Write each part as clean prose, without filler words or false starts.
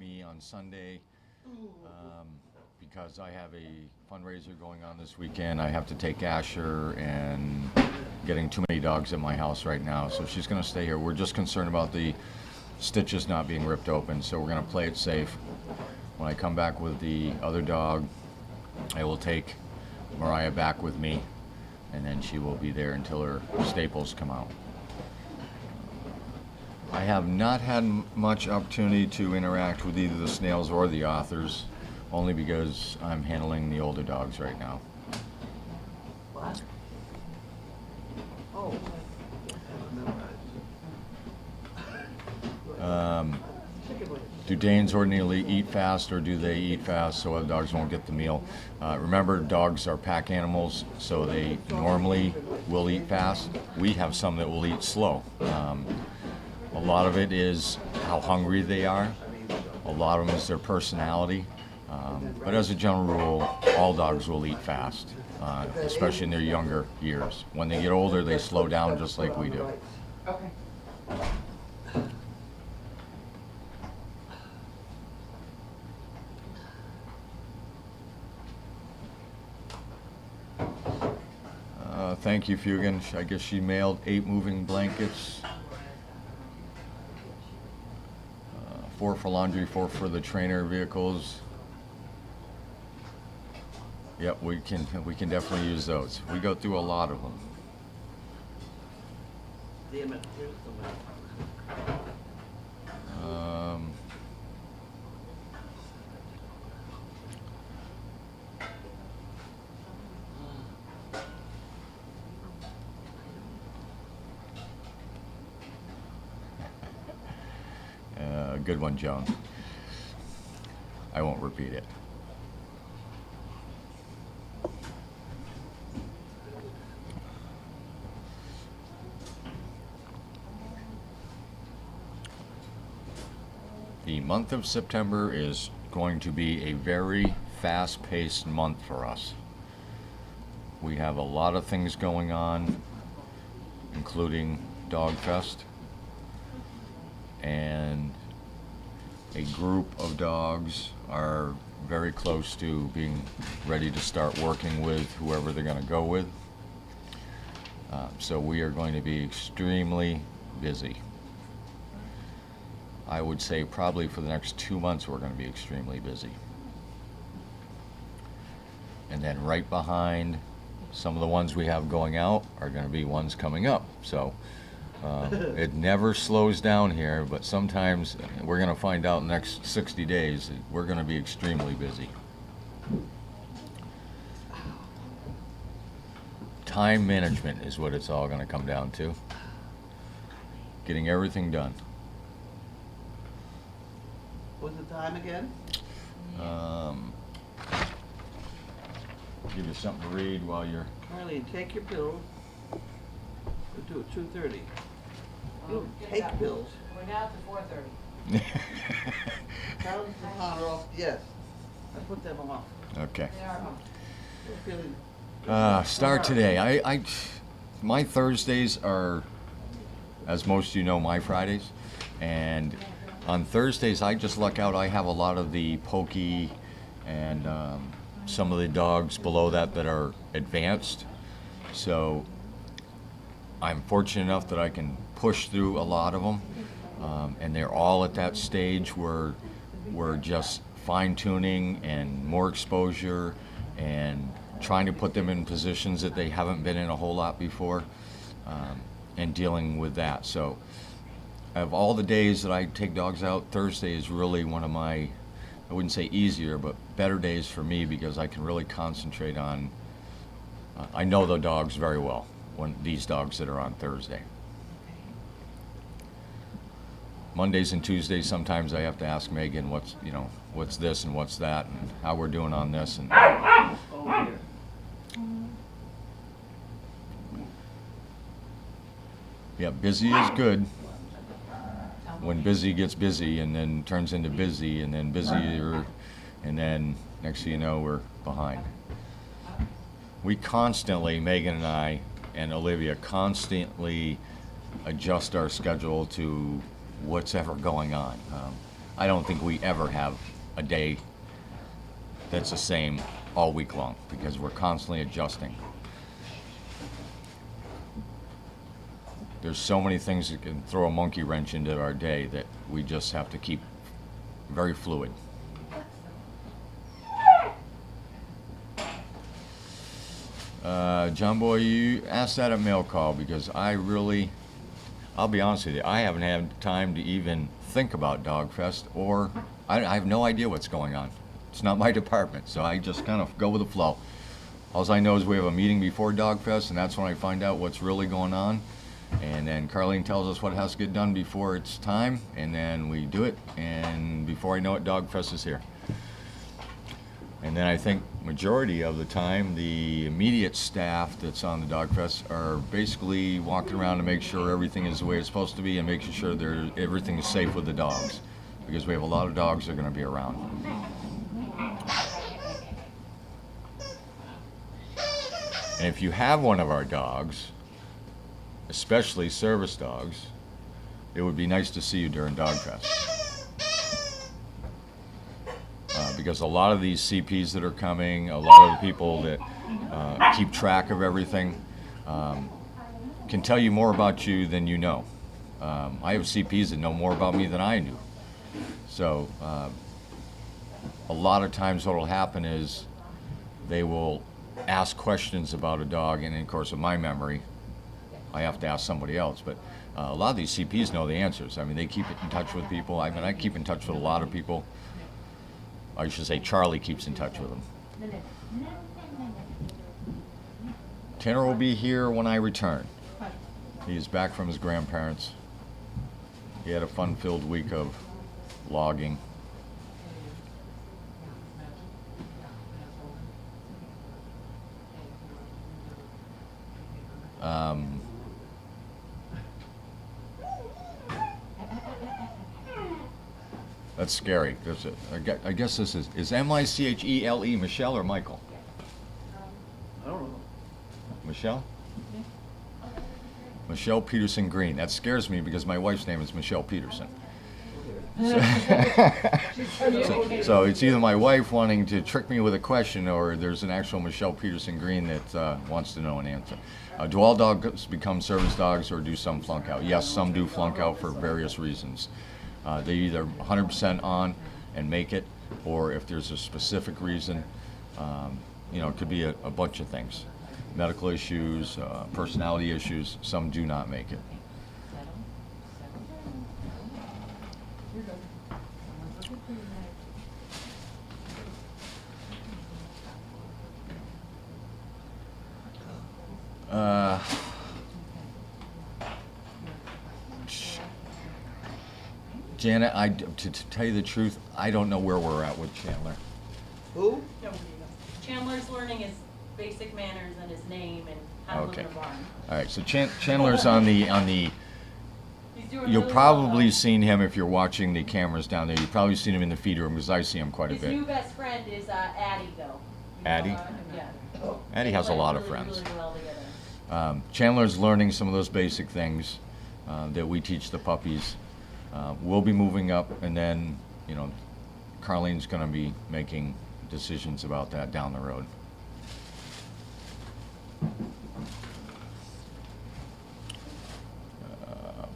me on Sunday because I have a fundraiser going on this weekend. I have to take Asher, and getting too many dogs at my house right now, so she's going to stay here. We're just concerned about the stitches not being ripped open, so we're going to play it safe. When I come back with the other dog, I will take Mariah back with me, and then she will be there until her staples come out. I have not had much opportunity to interact with either the snails or the authors, only because I'm handling the older dogs right now. What? Oh. Do Danes ordinarily eat fast, or do they eat fast so other dogs won't get the meal? Remember, dogs are pack animals, so they normally will eat fast. We have some that will eat slow. A lot of it is how hungry they are. A lot of them is their personality. But as a general rule, all dogs will eat fast, especially in their younger years. When they get older, they slow down just like we do. Okay. Thank you, Fugan. I guess she mailed 8 moving blankets. 4 for laundry, 4 for the trainer vehicles. Yep, we can definitely use those. We go through a lot of them. Damn it, here's the one. Good one, Joan. I won't repeat it. The month of September is going to be a very fast-paced month for us. We have a lot of things going on, including Dog Fest, and a group of dogs are very close to being ready to start working with whoever they're going to go with. So we are going to be extremely busy. I would say probably for the next 2 months we're going to be extremely busy. And then right behind some of the ones we have going out are going to be ones coming up. So it never slows down here, but sometimes we're going to find out in the next 60 days that we're going to be extremely busy. Time management is what it's all going to come down to. Getting everything done. What's the time again? Give you something to read while you're... Marlene, take your pills. We'll do it 2:30. You take pills. We're now to 4:30. Carol's off. Yes. I put them off. Okay. They are off. We're feeling. Start today. My Thursdays are, as most of you know, my Fridays. And on Thursdays, I just luck out. I have a lot of the pokey and some of the dogs below that are advanced. So I'm fortunate enough that I can push through a lot of them. And they're all at that stage where we're just fine-tuning and more exposure and trying to put them in positions that they haven't been in a whole lot before, and dealing with that. So of all the days that I take dogs out, Thursday is really one of my, I wouldn't say easier, but better days for me, because I can really concentrate on, I know the dogs very well, when these dogs that are on Thursday. Mondays and Tuesdays, sometimes I have to ask Megan what's this and what's that, and how we're doing on this. And Oh, dear. yeah, busy is good when busy gets busy and then turns into busy and then busier, and then next thing you know, we're behind. We constantly, Megan and I and Olivia, constantly adjust our schedule to what's ever going on. I don't think we ever have a day that's the same all week long because we're constantly adjusting. There's so many things that can throw a monkey wrench into our day that we just have to keep very fluid. John Boy, you asked that at mail call because I'll be honest with you, I haven't had time to even think about Dogfest, or I have no idea what's going on. It's not my department, so I just kind of go with the flow. All I know is we have a meeting before Dogfest, and that's when I find out what's really going on. And then Carlene tells us what has to get done before it's time, and then we do it, and before I know it, Dogfest is here. And then I think majority of the time, the immediate staff that's on the Dogfest are basically walking around to make sure everything is the way it's supposed to be and making sure everything is safe with the dogs, because we have a lot of dogs that are going to be around. And if you have one of our dogs, especially service dogs, it would be nice to see you during Dogfest. Because a lot of these CPs that are coming, a lot of the people that keep track of everything can tell you more about you than you know. I have CPs that know more about me than I do. So a lot of times what will happen is they will ask questions about a dog, and of course, in my memory, I have to ask somebody else. But a lot of these CPs know the answers. I mean, they keep in touch with people. I mean, I keep in touch with a lot of people. I should say Charlie keeps in touch with them. Tanner will be here when I return. He is back from his grandparents. He had a fun-filled week of logging. That's scary. I guess this is M-I-C-H-E-L-E Michelle or Michael? I don't know. Michelle? Michelle Peterson Green. That scares me because my wife's name is Michelle Peterson. So it's either my wife wanting to trick me with a question, or there's an actual Michelle Peterson Green that wants to know an answer. Do all dogs become service dogs, or do some flunk out? Yes, some do flunk out for various reasons. They either 100% on and make it, or if there's a specific reason, it could be a bunch of things. Medical issues, personality issues, some do not make it. Janet, to tell you the truth, I don't know where we're at with Chandler. Who? Chandler's learning his basic manners and his name and how to live in a barn. All right, so Chandler's on the. He's doing You'll really probably well, seen him if you're watching the cameras down there. You've probably seen him in the feed room because I see him quite a His bit. new best friend is Addie, though. Addie? Yeah. Addie has a lot of Really, friends. really well together. Chandler's learning some of those basic things that we teach the puppies. We'll be moving up, and then, Carlene's going to be making decisions about that down the road.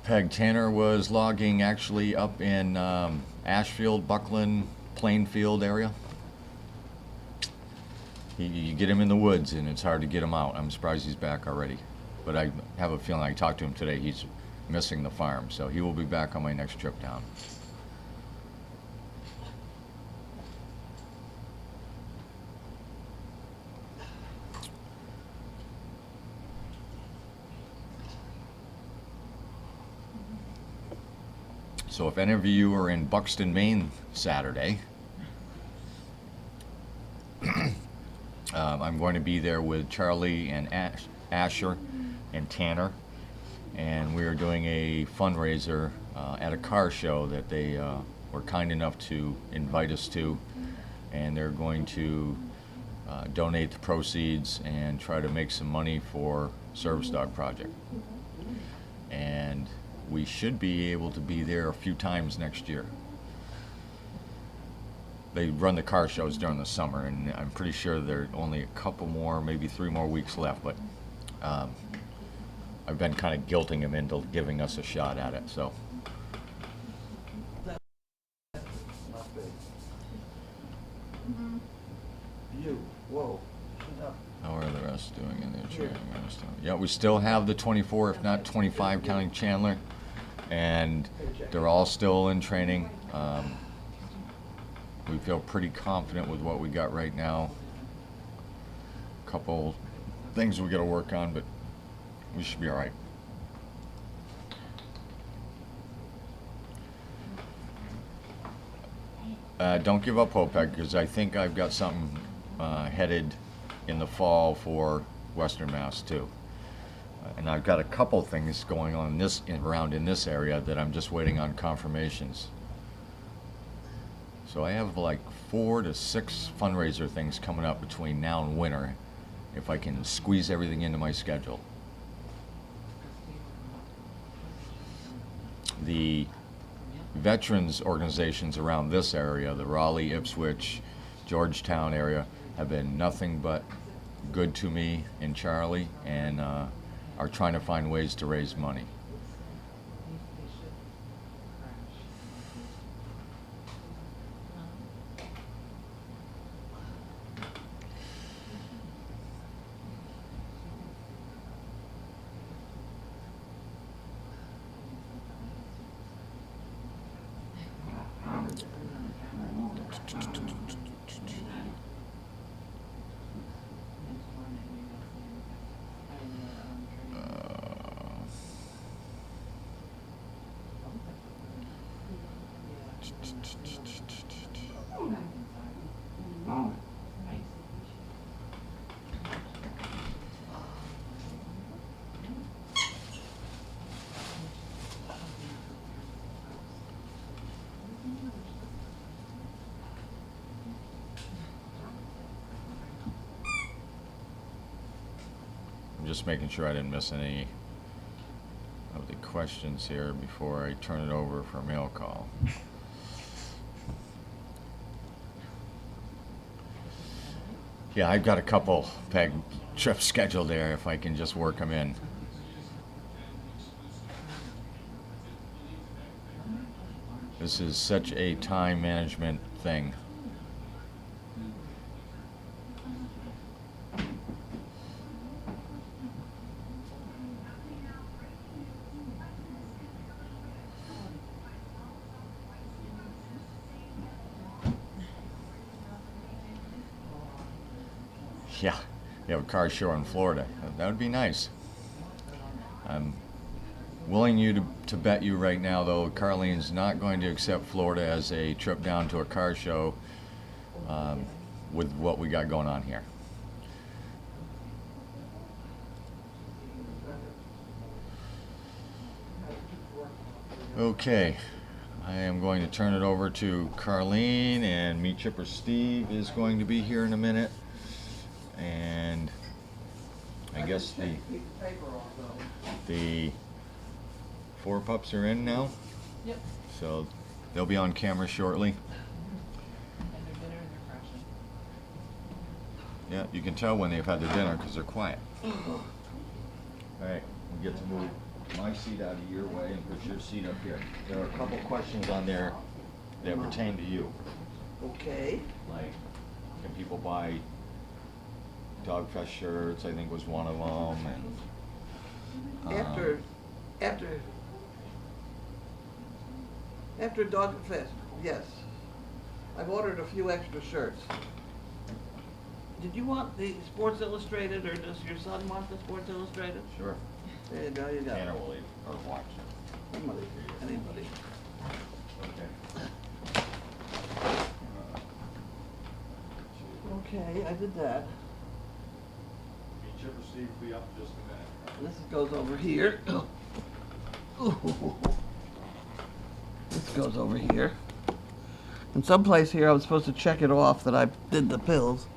Peg Tanner was logging actually up in Ashfield, Buckland, Plainfield area. You get him in the woods, and it's hard to get him out. I'm surprised he's back already. But I have a feeling, I talked to him today, he's missing the farm. So he will be back on my next trip down. So if any of you are in Buxton, Maine Saturday, I'm going to be there with Charlie and Asher and Tanner, and we are doing a fundraiser at a car show that they were kind enough to invite us to, and they're going to donate the proceeds and try to make some money for Service Dog Project. And we should be able to be there a few times next year. they run the car shows during the summer, and I'm pretty sure there are only a couple more, maybe 3 more weeks left. But I've been kind of guilting him into giving us a shot at it. So You, whoa, shut up. how are the rest doing in their training? Yeah, we still have the 24, if not 25, counting Chandler, and they're all still in training. We feel pretty confident with what we got right now. Couple things we got to work on, but we should be all right. Don't give up hope, because I think I've got something headed in the fall for Western Mass too. And I've got a couple things going on around in this area that I'm just waiting on confirmations. So I have like 4 to 6 fundraiser things coming up between now and winter, if I can squeeze everything into my schedule. The veterans organizations around this area, the Raleigh, Ipswich, Georgetown area, have been nothing but good to me and Charlie, and are trying to find ways to raise money. I'm just making sure I didn't miss any of the questions here before I turn it over for mail call. Yeah, I've got a couple PEG trips scheduled there if I can just work them in. This is such a time management thing. Yeah, you have a car show in Florida. That would be nice. I'm willing to bet you right now, though, Carlene's not going to accept Florida as a trip down to a car show with what we got going on here. Okay, I am going to turn it over to Carlene, and Meat Chipper Steve is going to be here in a minute. And I guess the 4 pups are in now. Yep. So they'll be on camera shortly. And their dinner and their crashing. Yeah, you can tell when they've had their dinner because they're quiet. All right, we get to move my seat out of your way and put your seat up here. There are a couple questions on there that pertain to you. Okay. Like, can people buy Dogfest shirts? I think was one of them. And After Dogfest, yes. I've ordered a few extra shirts. Did you want the Sports Illustrated, or does your son want the Sports Illustrated? sure, There you go, you got Tanner it. will eat or watch. Anybody. Okay. Okay, I did that. Meat Chipper Steve will be up in just a minute. This goes over here. This goes over here. In some place here, I was supposed to check it off that I did the pills.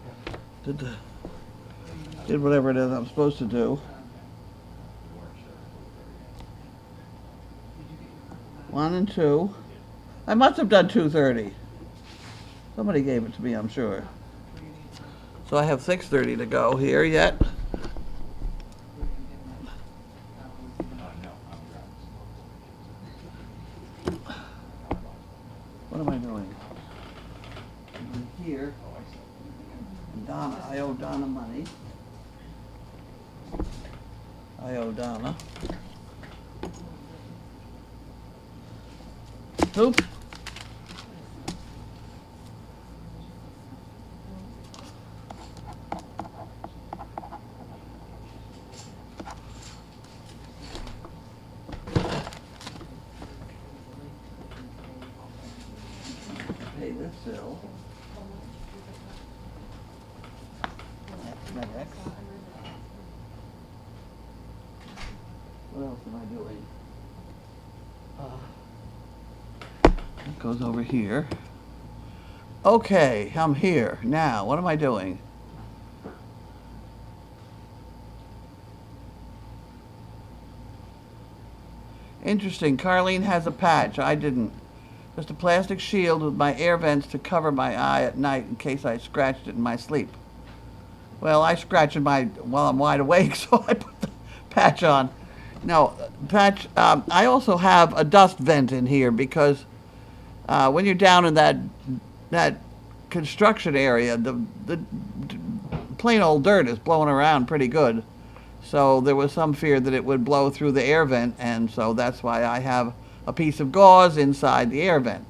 Did whatever it is I'm supposed to do. 1 and 2. I must have done 2:30. Somebody gave it to me, I'm sure. So I have 6:30 to go here yet. What am I doing? I'm here. Donna, I owe Donna money. I owe Donna. Oop. Pay this bill. That's next. What else am I doing? It goes over here. Okay, I'm here. Now, what am I doing? Interesting. Carlene has a patch. I didn't. Just a plastic shield with my air vents to cover my eye at night in case I scratched it in my sleep. Well, I scratch it while I'm wide awake, so I put the patch on. No, patch. I also have a dust vent in here because when you're down in that construction area, the plain old dirt is blowing around pretty good. So there was some fear that it would blow through the air vent, and so that's why I have a piece of gauze inside the air vent.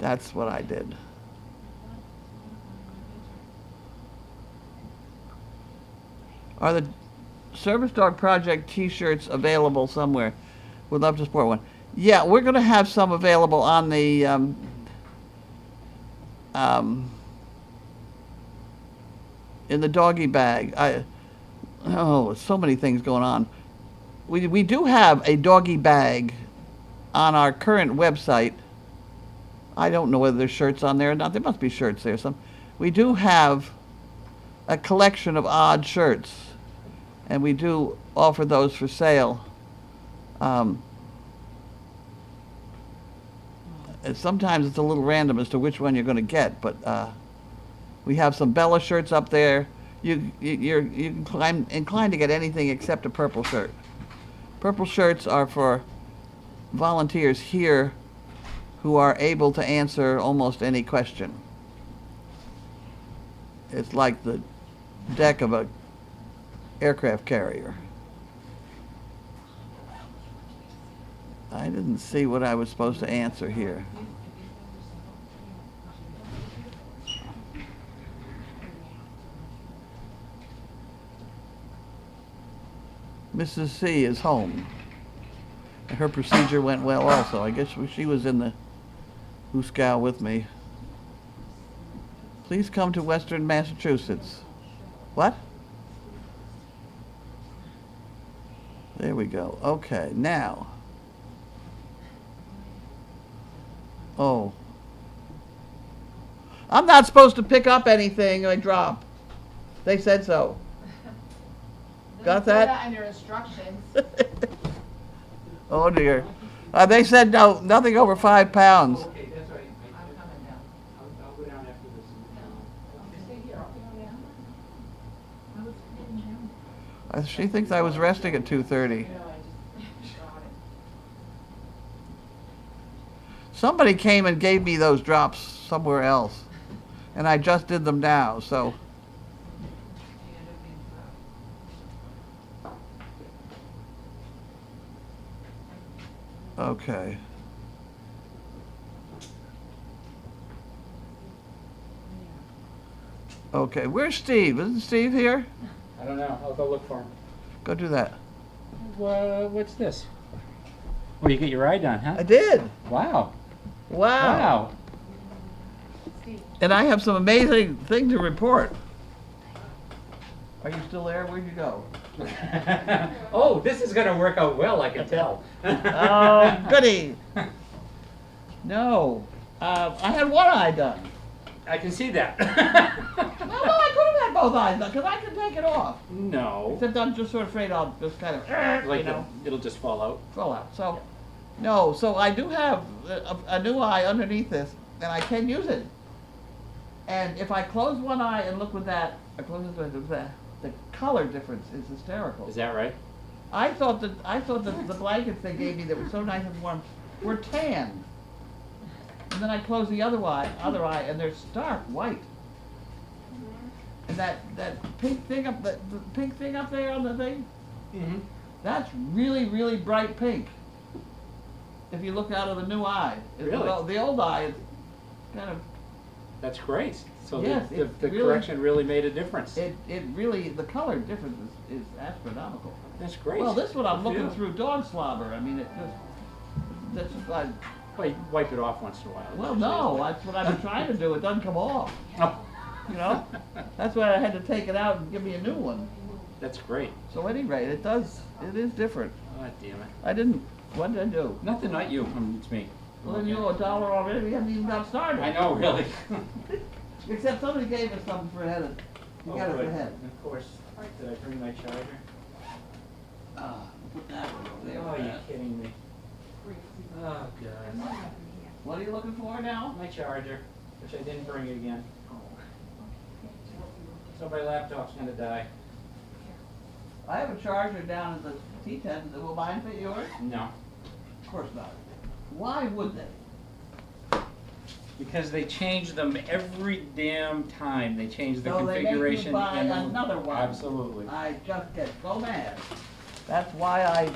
That's what I did. Are the Service Dog Project t-shirts available somewhere? Would love to sport one. Yeah, we're going to have some available on the in the doggy bag. So many things going on. We do have a doggy bag on our current website. I don't know whether there's shirts on there or not. There must be shirts there. We do have a collection of odd shirts, and we do offer those for sale. Sometimes it's a little random as to which one you're going to get, but we have some Bella shirts up there. You're inclined to get anything except a purple shirt. Purple shirts are for volunteers here who are able to answer almost any question. It's like the deck of a aircraft carrier. I didn't see what I was supposed to answer here. Mrs. C is home. Her procedure went well also. I guess she was in the Hooskow with me. Please come to Western Massachusetts. What? There we go. Okay, now. Oh. I'm not supposed to pick up anything I drop. They said so. Got that? Under instructions. Oh dear. They said no, nothing over 5 pounds. Okay, that's right. I'm coming down. I'll go down after this. Stay here, I'll go down. I was sitting down. She thinks I was resting at 2:30. No, I just got it. Somebody came and gave me those drops somewhere else, and I just did them now, so. Okay. Okay, where's Steve? Isn't Steve here? I don't know. I'll go look for him. Go do that. What's this? Oh, you get your eye done, huh? I did. Wow. Wow. Wow. And I have some amazing thing to report. Are you still there? Where'd you go? Oh, this is going to work out well, I can tell. Oh, goody. No. I had one eye done. I can see that. Well, I could have had both eyes done, because I can take it off. No. Except I'm just sort of afraid I'll just kind of, Like you know, it'll just fall out. fall out. So, no, so I do have a new eye underneath this. and I can use it. And if I close one eye and look with that, I close this one, the color difference is hysterical. Is that right? I thought that the blankets they gave me that were so nice and warm were tan. And then I close the other eye, and they're stark white. And that pink thing up the pink thing up there on the thing, Mm-hmm. that's really, really bright pink. If you look out of the new eye. Really? The old eye is kind of, That's great. So Yes, the it really- correction really made a difference. it really, the color difference is astronomical. That's great. Well, this one I'm Good for looking you. through dog slobber. I mean, that's just like, Well, you wipe it off once in a while. well, no, that's what I've been trying to do. It doesn't come off. Oh. You know? That's why I had to take it out and give me a new one. That's great. So at any rate, it is different. Oh, damn it. What did I do? Nothing, not you. It's me. Well, then you owe $1 already. We haven't even got started. I know, really. Except somebody gave us something for head. You got it for head. Of course. Did I bring my charger? Put that one over there. Oh, you're kidding me. Oh, God. What are you looking for now? My charger, which I didn't bring again. So my laptop's gonna die. I have a charger down at the T10. Will mine fit yours? No. Of course not. Why would they? Because they change them every damn time. They change the So they make you configuration. buy and the- another one. Absolutely. I just get so mad. That's why I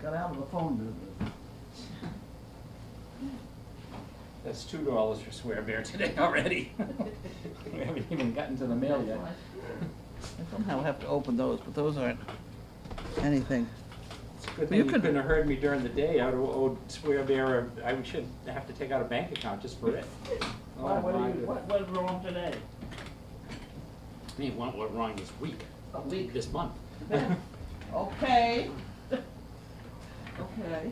got out of the phone business. That's $2 for Swear Bear today already. We haven't even gotten to the mail yet. I somehow have to open those, but those aren't anything. It's a good You thing you could- couldn't have heard me during the day. I would have owed Swear Bear, I should have to take out a bank account just for it. Why, Oh, my goodness. what's wrong today? I mean, what went wrong this week? A week. This month. Okay. Okay.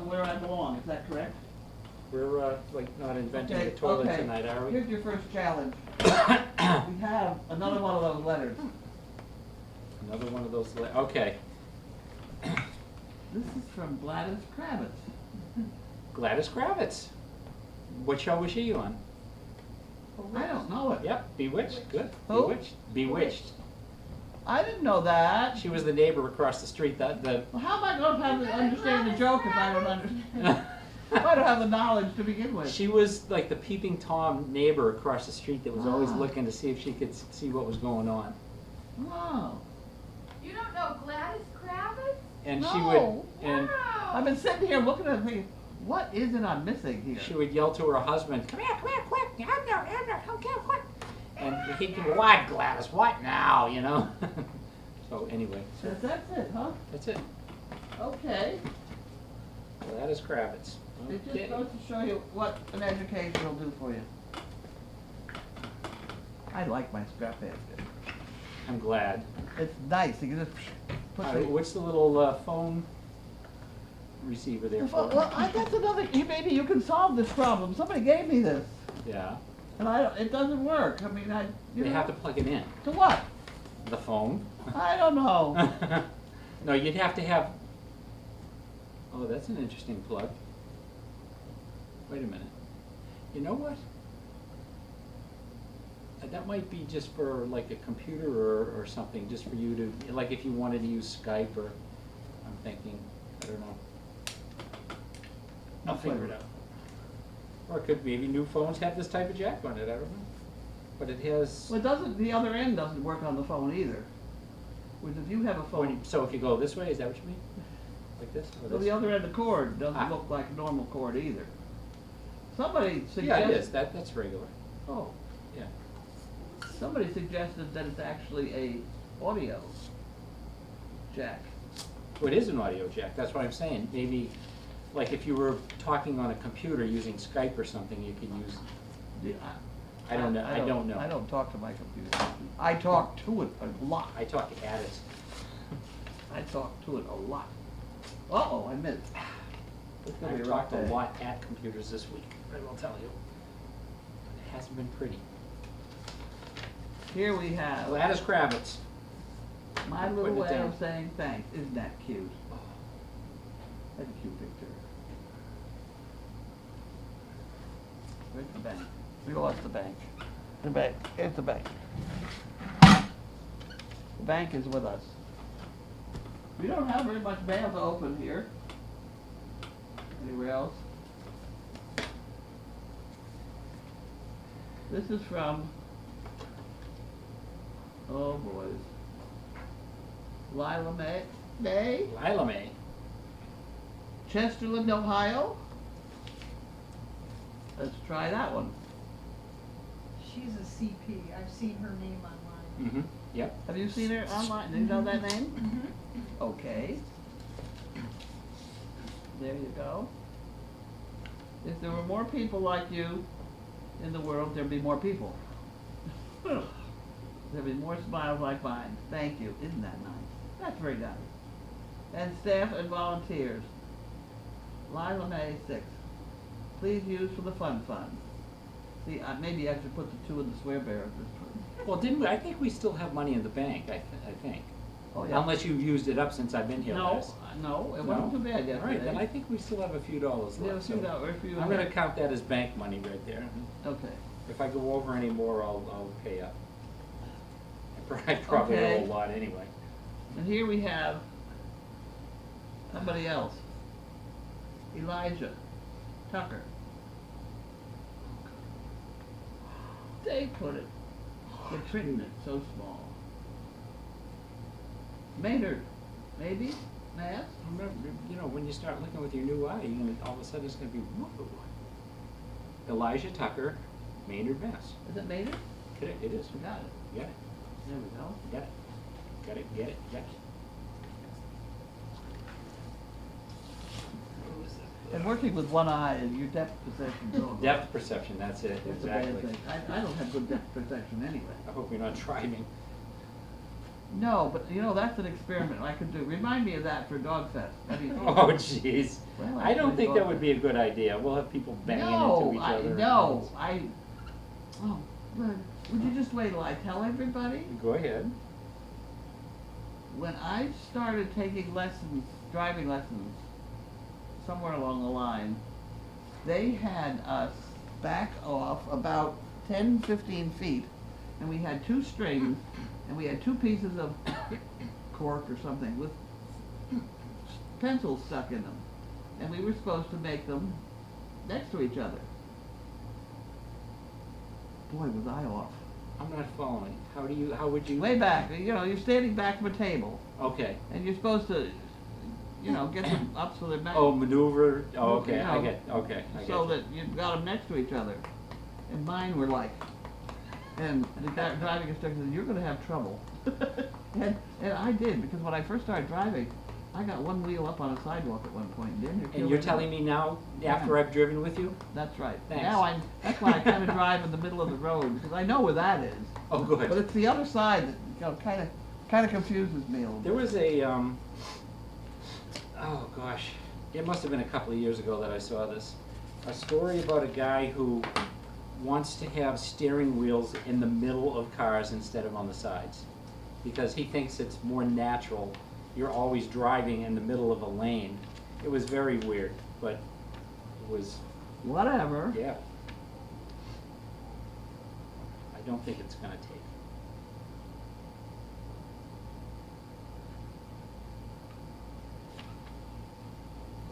Where I belong, is that correct? We're, like, not inventing Okay, a toilet okay. tonight, are we? Here's your first challenge. We have another one of those letters. Another one of those, okay. This is from Gladys Kravitz. Gladys Kravitz. What show was she on? I don't know it. Yep, Bewitched, good. Who? Bewitched. Bewitched. I didn't know that. She was the neighbor across the street, the Well, how am I going to have to understand the joke if I don't understand? I don't have the knowledge to begin with. She was like the peeping Tom neighbor across the street that was always Ah. looking to see if she could see what was going on. Oh. You don't know Gladys Kravitz? And she No. would, and Wow. I've been sitting here looking at it thinking, what is it I'm missing here? she would yell to her husband, come here, quick, okay, quick. And he'd go, what, Gladys, what now, you know? So anyway, That's it, huh? that's it. Okay. Gladys Kravitz. It just Okay. goes to show you what an education will do for you. I like my scrap basket. I'm glad. It's nice. You can just put the... What's the little phone receiver there for? That's another... Maybe you can solve this problem. Somebody gave me this, Yeah, and it doesn't work. I mean, you they know, have to plug it in. To what? The phone. I don't know. No, you'd have to have. Oh, that's an interesting plug. Wait a minute. You know what? That might be just for like a computer or something, just for you to, like if you wanted to use Skype or, I'm thinking, I don't know. I'll figure it out. Or it could, maybe new phones have this type of jack on it, I don't know. But it has, Well, it doesn't. The other end doesn't work on the phone either. Which if you have a phone, so if you go this way, is that what you mean? Like this? Or so this? the other end of the cord doesn't Ah. look like a normal cord either. Somebody Yeah, suggested. it is, that's regular, Oh, yeah. somebody suggested that it's actually a audio jack. Well, it is an audio jack, that's what I'm saying. Maybe, like if you were talking on a computer using Skype or something, you could use, Yeah, I don't know, I don't know. I don't talk to my computer. I talk to it a lot. I talk at it. I talk to it a lot. Uh-oh, I missed. It's gonna be I've a rough talked a day. lot at computers this week, I will tell you. It hasn't been pretty. Here we have Gladys Kravitz. my I'm little putting it way down. of saying thanks. Isn't that cute? That's a cute picture. Where's the bank? We lost the bank. The bank, here's the bank. The bank is with us. We don't have very much mail to open here. Anywhere else? This is from, oh boys, Lila May, Lila Mae. Chesterland, Ohio. Let's try that one. She's a CP. I've seen her name online. Mm-hmm. Yep. Have you seen her online? Do you know that name? Mm-hmm. Okay. There you go. If there were more people like you in the world, there'd be more people. There'd be more smiles like mine. Thank you. Isn't that nice? That's very nice. And staff and volunteers. Lila May 6. Please use for the fun fund. See, maybe I should put the 2 in the swear bear at this point. Well, didn't we? I think we still have money in the bank, I think. Oh, yeah. Unless you've used it up since I've been here No, last. no, it wasn't No? too bad yesterday. All right, then I think we still have a few dollars Yeah, a left. few so dollars, a few I'm gonna count that as bank money right there. Okay. If I go over any more, I'll pay up. I probably Okay. owe a lot anyway. And here we have somebody else. Elijah Tucker. They put it. They're printing it so small. Maynard, maybe? Mass? Remember, you know, when you start looking with your new eye, you're gonna, all of a sudden it's gonna be, whoa. Elijah Tucker, Maynard, Mass. Is it Maynard? It is. We got it. You got it. There we go. Got it. Got it. Get it. Got it. And working with one eye and your depth perception goes. Depth perception, that's it, It's a bad exactly. thing. I don't have good depth perception anyway. I hope you're not driving. No, but you know, that's an experiment I could do. Remind me of that for Dog Fest. What do you think? Oh, jeez. Well, I don't think that dog would be a good idea. We'll have people banging No, into each other. oh, well, would you just wait till I tell everybody? Go ahead. When I started taking lessons, driving lessons, somewhere along the line, they had us back off about 10, 15 feet, and we had 2 strings, and we had 2 pieces of cork or something with pencils stuck in them, and we were supposed to make them next to each other. Boy, was I off. I'm not following. How would you? Way back, you know, you're standing back from a table, Okay. and you're supposed to, you know, get them up so they're back. Oh, maneuver. Oh, okay. You know, I get. Okay. I get. So you. that you've got them next to each other. And mine were like, and the guy driving instructor said, "You're going to have trouble." and I did, because when I first started driving, I got one wheel up on a sidewalk at one point. Didn't And you're telling me now, after I've driven with you? That's right. Thanks. Now that's why I kind of drive in the middle of the road, because I know where that is. Oh, good. But it's the other side that, you know, kind of confuses me a little There bit. was a, oh gosh, it must have been a couple of years ago that I saw this. A story about a guy who wants to have steering wheels in the middle of cars instead of on the sides. Because he thinks it's more natural. You're always driving in the middle of a lane. It was very weird, but it was, Whatever. yeah. I don't think it's gonna take.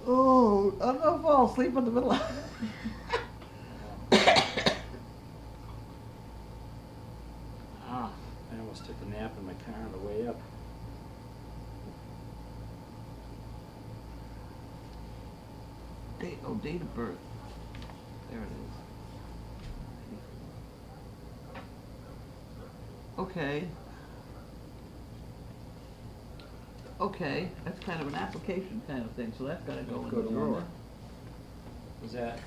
Oh, I'm gonna fall asleep in the middle of Ah, I almost took a nap in my car on the way up. date of birth. There it is. Okay. Okay, that's kind of an application kind of thing, so that's gotta go in Go the to drawer. Linda. Is that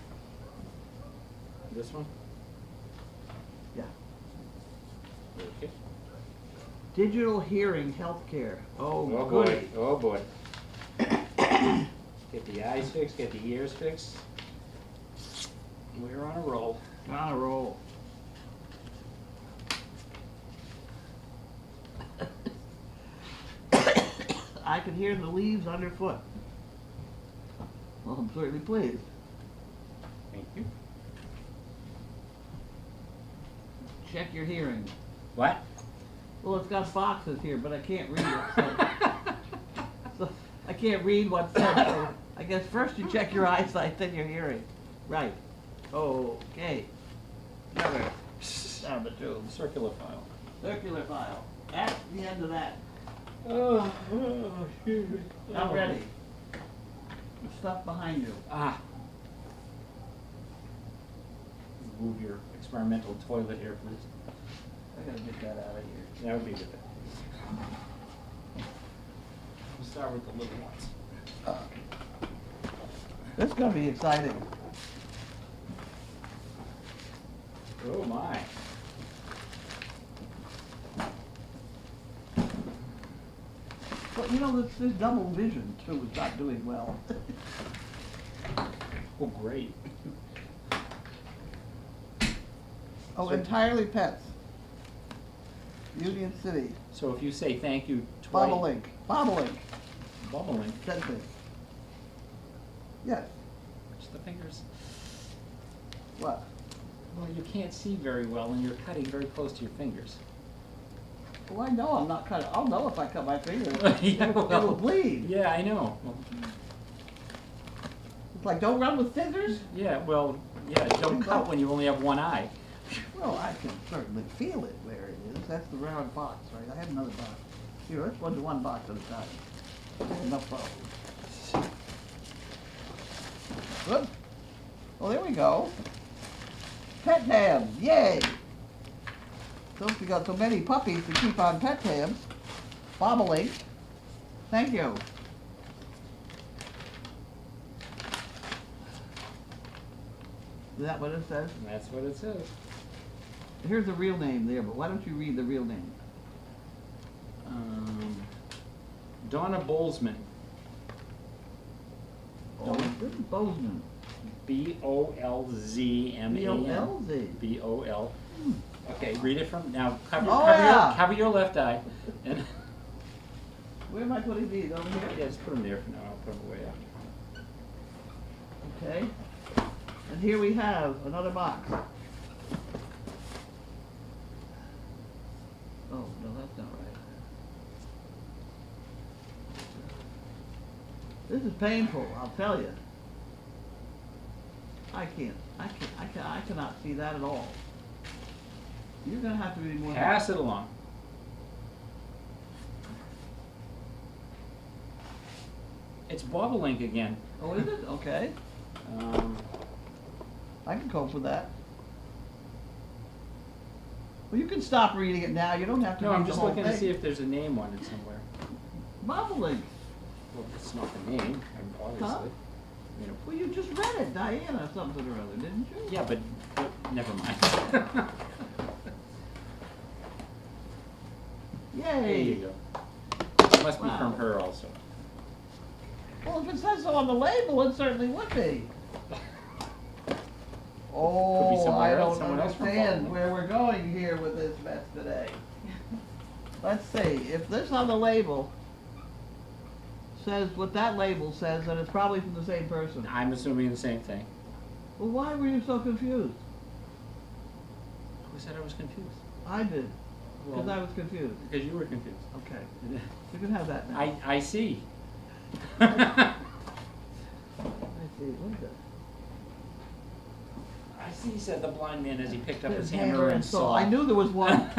this one? Yeah. Okay. Digital hearing healthcare. Oh, Oh goody. boy, oh boy. Get the eyes fixed, get the ears fixed. We're on a roll. On a roll. I can hear the leaves underfoot. Well, I'm certainly pleased. Thank you. check your hearing. What? Well, it's got boxes here, but I can't read it, so I can't read what's said, so I guess first you check your eyesight, then your hearing. Right. Okay. Another down the tube. Circular file. Circular file. That's the end of that. Oh, excuse me. Now ready. The stuff behind you. Ah. Move your experimental toilet here, please. I gotta get that out of here. That would be good. We'll start with the little ones. This is gonna be exciting. Oh my. But you know, this double vision too is not doing well. Oh, great. Oh, So- entirely pets. Union City. So if you say thank you twice. Bobolink. Bobolink. Bobolink. Same thing. Yes. Just the fingers. What? Well, you can't see very well and you're cutting very close to your fingers. Well, I know I'm not cutting. I'll know if I cut my finger. Yeah, It'll well, bleed. Yeah, I know. Well, It's like, don't run with scissors? yeah, well, yeah, don't cut when you only have one eye. Well, I can certainly feel it where it is. That's the round box, right? I have another box. Here, let's go to one box at a time. Enough problems. Good. Well, there we go. Pet tabs, yay! Since we got so many puppies to keep on pet tabs. Bobolink. Thank you. Is that what it says? And that's what it says. Here's the real name there, but why don't you read the real name? Donna Bolzman. Oh, this is Bozeman. Bolzman. B-O-L-Z. B-O-L. Okay, read it from, now cover, Oh, cover, yeah. your, cover your left eye. And Where am I putting these? Over here? yeah, just put them there for now, I'll put them away after. Okay. And here we have another box. Oh, no, that's not right. This is painful, I'll tell you. I cannot see that at all. You're gonna have to be more. Pass it along. It's Bobolink again. Oh, is it? Okay. I can cope with that. Well, you can stop reading it now. You don't have to No, read I'm the just whole looking thing. to see if there's a name on it somewhere. Bobolink. Well, it's not the name, obviously. Huh? You know, Well, you just read it, Diana something or other, didn't you? yeah, but never mind. Yay. There you go. It must be Wow. from her also. Well, if it says so on the label, it certainly would be. Oh, somewhere I else, don't someone else from understand Baltimore. where we're going here with this mess today. Let's see, if this on the label says what that label says, then it's probably from the same person. I'm assuming the same thing. Well, why were you so confused? Who said I was confused? I did, because Well, I was confused. Because you were confused. Okay, you can have that now. I see. I see, what is it? I see, said the blind man as he picked up his hammer and saw. I knew there was one.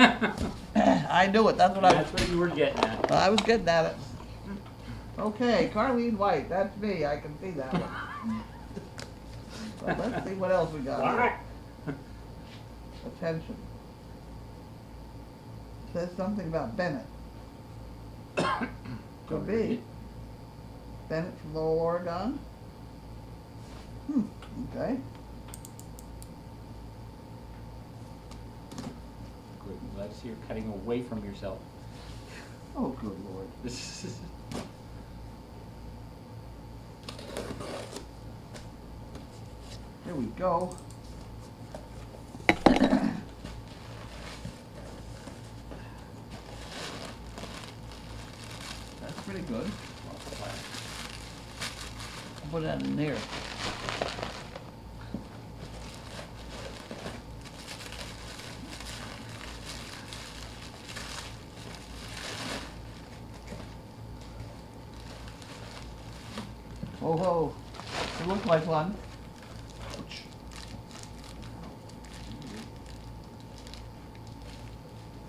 I knew it, that's what I was. That's what you were getting at. I was getting at it. Okay, Carlene White, that's me, I can see that one. Well, let's see what else we got here. Attention. Says something about Bennett. Could be. Bennett from Lowell, Oregon. Okay. Good. Glad to see you're cutting away from yourself. Oh, good Lord. Here we go. That's pretty good. I'll put that in there. ho. It looks like one.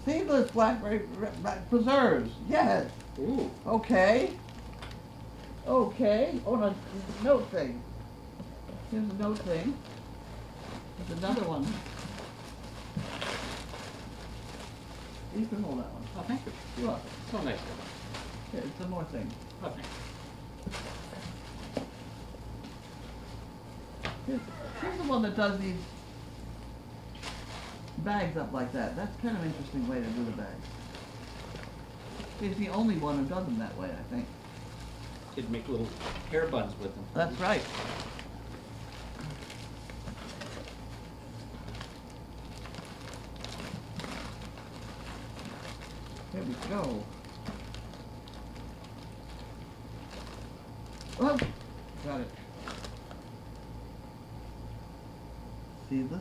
Seedless blackberry preserves, yes. Ooh, Okay. Okay. Oh, no, note thing. Here's a note thing. There's another one. You can hold that one. oh, thank you. You're welcome. So nice. Here's some more things. Oh, thank you. Here's the one that does these bags up like that. That's kind of an interesting way to do the bags. He's the only one who does them that way, I think. You'd make little hair buns with them. That's right. Here we go. Oh, got it. Seedless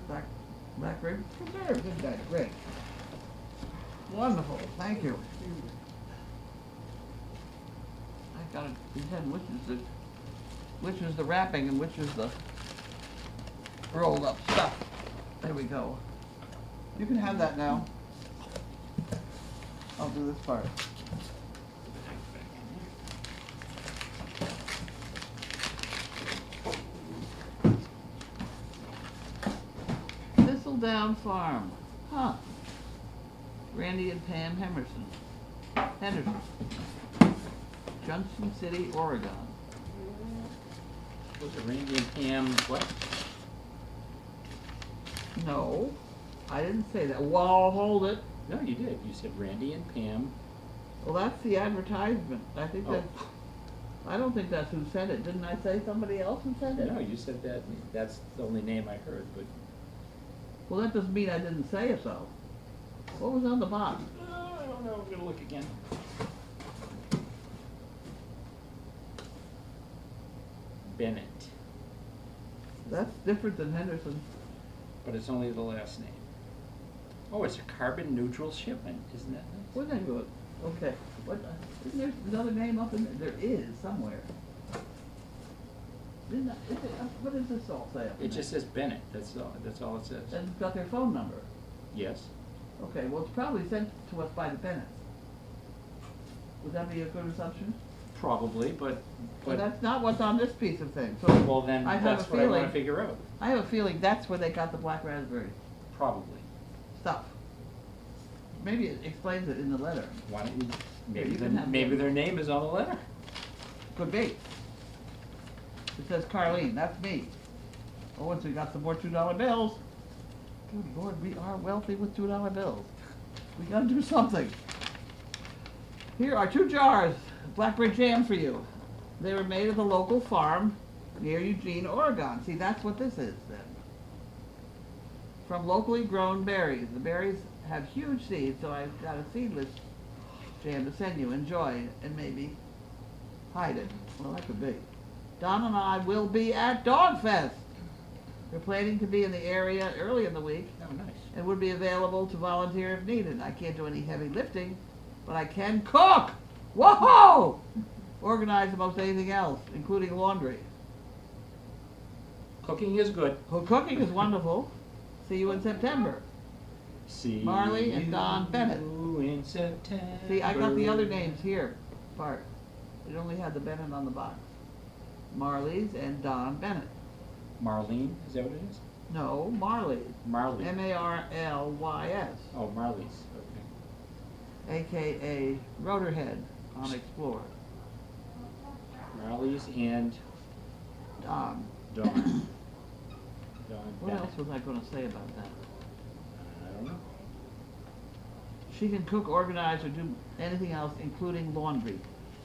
blackberry preserve. Good guy, great. Wonderful, thank you. I gotta decide which is the wrapping and which is the rolled up stuff. There we go. You can have that now. I'll do this part. Thistledown Farm. Huh. Randy and Pam Henderson. Junction City, Oregon. Was it Randy and Pam, what? No, I didn't say that. Well, hold it. No, you did. You said Randy and Pam. Well, that's the advertisement. I think Oh. that's, I don't think that's who sent it. Didn't I say somebody else who sent it? No, you said that. That's the only name I heard, but. Well, that doesn't mean I didn't say it though. What was on the box? I don't know. I'm gonna look again. Bennett, That's different than Henderson. but it's only the last name. Oh, it's a carbon neutral shipment. Isn't that nice? Where'd that go? Okay. What? Isn't there another name up in there? There is somewhere. Didn't I, is it, what does this all say up in It just there? says Bennett. That's all it says. And it's got their phone number. Yes. Okay, well, it's probably sent to us by the Bennetts. Would that be a good assumption? Probably, but That's not what's on this piece of thing, so. well then I have a that's what I want to feeling- figure out. I have a feeling that's where they got the black raspberry Probably. stuff. Maybe it explains it in the letter. Why don't you? Maybe you can have maybe the- their name is on the letter. Could be. It says Carlene, that's me. Oh, and so we got some more $2 bills. Good Lord, we are wealthy with $2 bills. We gotta do something. Here are 2 jars of blackberry jam for you. They were made at the local farm near Eugene, Oregon. See, that's what this is then. From locally grown berries. The berries have huge seeds, so I've got a seedless jam to send you. Enjoy and maybe hide it. Well, that could be. Don and I will be at Dog Fest. We're planning to be in the area early in the week Oh, nice. and would be available to volunteer if needed. I can't do any heavy lifting, but I can cook! Whoa! Organize most anything else, including laundry. Cooking is good. Well, cooking is wonderful. See you in September. See Marley and Don Bennett. you in September. See, I got the other names here, part. It only had the Bennett on the box. Marley's and Don Bennett. Marlene, is that what it is? No, Marley's. Marley. M-A-R-L-Y-S. Oh, Marley's. Okay. AKA Rotorhead on Explorer. Marley's and Don. Dawn. Dawn What Bennett. else was I gonna say about that? I don't know. She can cook, organize, or do anything else, including laundry.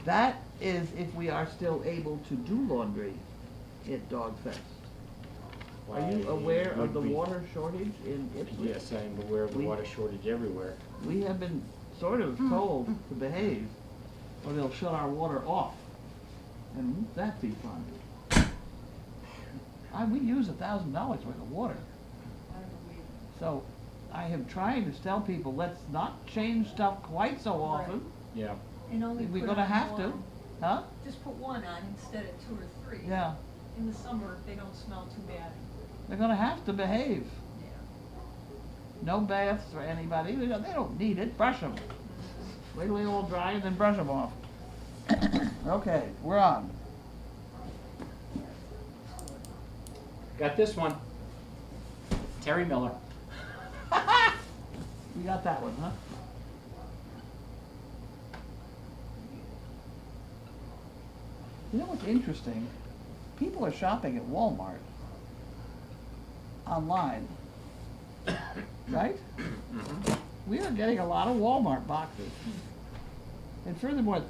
That is if we are still able to do laundry at Dog Fest. Are you Why aware would of the we- water shortage in Ipswich? Yes, I am aware of the We- water shortage everywhere. We have been sort of told to behave, or they'll shut our water off. And won't that be fun? We use $1,000 worth of water. So I am trying to tell people, let's not change stuff quite so often. Yeah. And only We're put gonna on have to. one. Huh? Just put one on instead of 2 or 3. Yeah, In the summer, they don't smell too bad. they're gonna have to behave. Yeah. No baths for anybody, they don't need it, brush them. Wait till they all dry and then brush them off. Okay, we're on. Got this one. Terry Miller. You got that one, huh? You know what's interesting? People are shopping at Walmart online, right? We are getting a lot of Walmart boxes. And furthermore,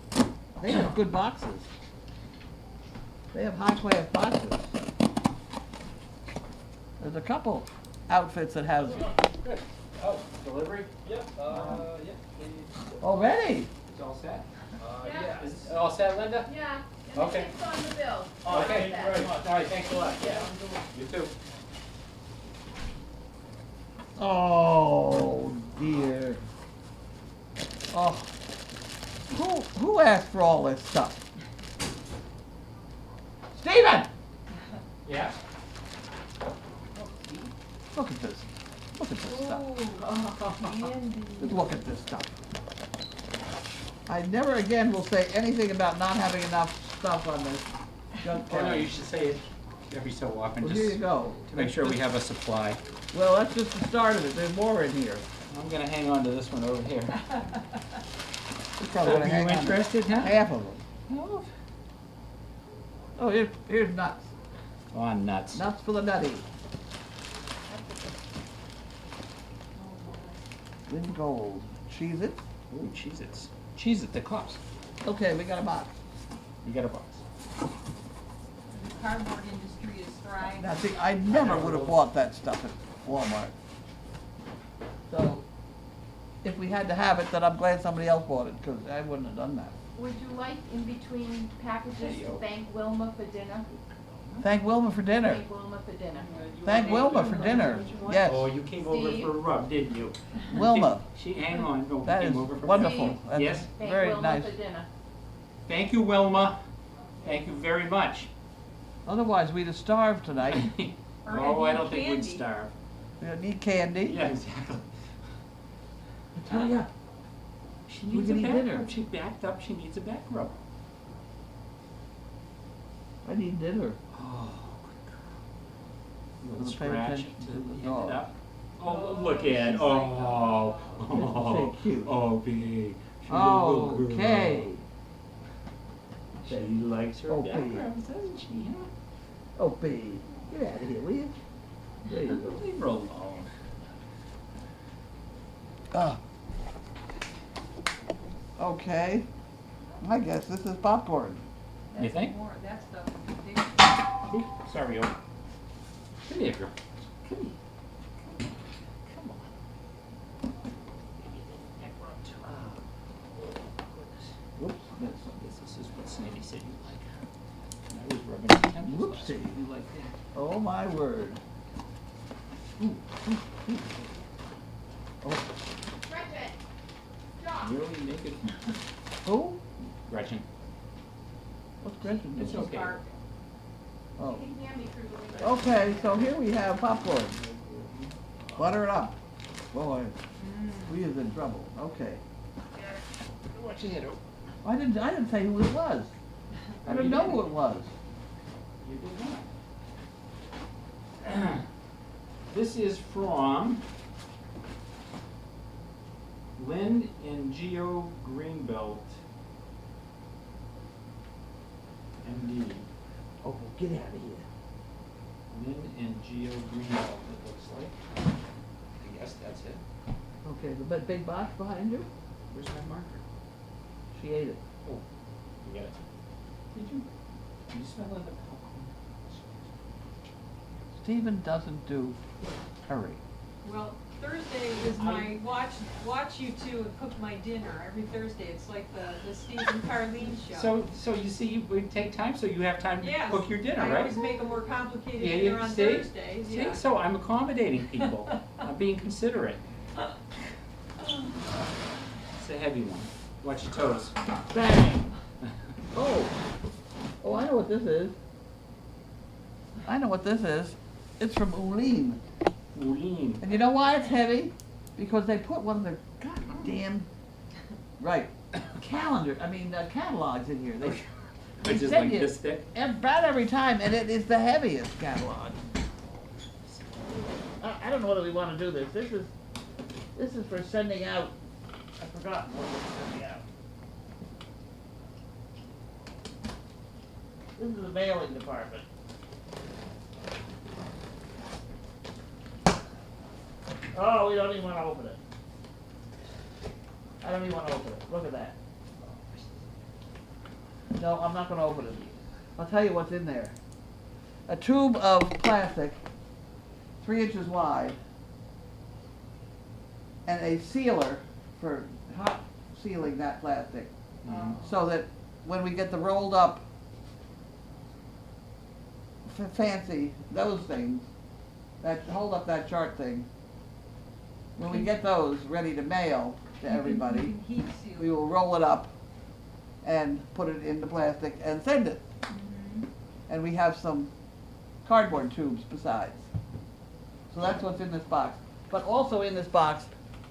they have good boxes. They have high-class boxes. There's a couple outfits that have Good. Oh, delivery? Yep, yep. already. It's all set. Yeah. Is it all set, Linda? Yeah, Okay. it's on the bill. Okay, very much. All right, thanks a lot. Yeah. You too. Oh dear. Oh. Who asked for all this stuff? Stephen! Yeah? Look at this. Look at this stuff. Andy. Just look at this stuff. I never again will say anything about not having enough stuff on this junk Oh, no, carrier. you should say it every so often, Well, just here you go. to make sure we have a supply. Well, that's just the start of it. There's more in here. I'm gonna hang on to this one over here. You're probably gonna Are hang you on to interested, huh? half of them. No. Oh, here's nuts. Oh, nuts. Nuts for the nutty. Lynn Gold. Cheese it. Ooh, Cheez-Its. Cheez-It, the cups. Okay, we got a box. You got a box. The cardboard industry is thriving. Now, see, I never would have bought that stuff at Walmart. So, if we had to have it, then I'm glad somebody else bought it, because I wouldn't have done that. Would you like, in between packages, There you to go. thank Wilma for dinner? Thank Wilma for dinner. Thank Wilma for dinner. Thank Wilma for dinner. Oh, Yes, you came over Steve? for a rub, didn't you? Wilma. Hang on, no, That came is over for wonderful. Steve? That's Yes? Thank very Wilma nice. for dinner. Thank you, Wilma. Thank you very much. Otherwise, we'd have starved tonight. Or Oh, I any don't think we'd candy. starve. We don't need candy. Yeah, exactly. I tell ya. She We needs a can eat back dinner. rub. She backed up, she needs a back rub. I need dinner. Oh, Little little pay scratch attention to to the end dog. it up. Oh, look she's at, like, oh, so cute. oh, big. She's a little girl. Okay. She likes her Oh, back babe. rubs, doesn't she, huh? Oh, babe. Get out of here, will you? There you go. Leave her alone. Okay. I guess this is popcorn. You That's think? more- That's the big. Ooh, sorry, oh. Come here, girl. Come here. Come on. Maybe the neck rub too. Oh, goodness. Whoops. I guess this is what Sandy said you like. And I was rubbing her temples last Whoopsie. week. You like that? Oh, my word. Oh, Gretchen, stop. Nearly naked. who? Gretchen. What's Gretchen doing? It's okay. Bark. Oh. You can hear me through the window. Okay, so here we have popcorn. Butter it up. Boy, we is in trouble. Okay. Watch your head, oh. I didn't say who it was. I didn't know who it was. You did not. This is from Lynn and Geo Greenbelt, MD. Oh, get out of here. Lynn and Geo Greenbelt, it looks like. I guess that's it. Okay, the big box behind you? Where's my marker? She ate it. Oh, you got it. Did you smell it? The popcorn? Stephen doesn't do curry. Well, Thursday is my watch you two and cook my dinner. Every Thursday, it's like the Steve and Carlene show. So you see, we take time so you have time to Yes. cook your dinner, I right? always make a more complicated Yeah, dinner on see? Thursdays, See, yeah. so I'm accommodating people. I'm being considerate. It's a heavy one. Watch your toes. Bang! Oh, I know what this is. I know what this is. It's from Uline. Uline. And you know why it's heavy? Because they put one of their goddamn, right, catalogs in here. They Which is send like you this thick? about every time, and it is the heaviest catalog. I don't know whether we want to do this. This is for sending out. I forgot what we're sending out. This is the mailing department. Oh, we don't even want to open it. I don't even want to open it. Look at that. No, I'm not going to open it. I'll tell you what's in there. A tube of plastic, 3 inches wide, and a sealer for hot sealing that plastic, so that when we get the rolled up, fancy, those things, that hold up that chart thing, when we get those ready to mail to everybody, Heat seal. we will roll it up and put it in the plastic and send it. And we have some cardboard tubes besides. So that's what's in this box. But also in this box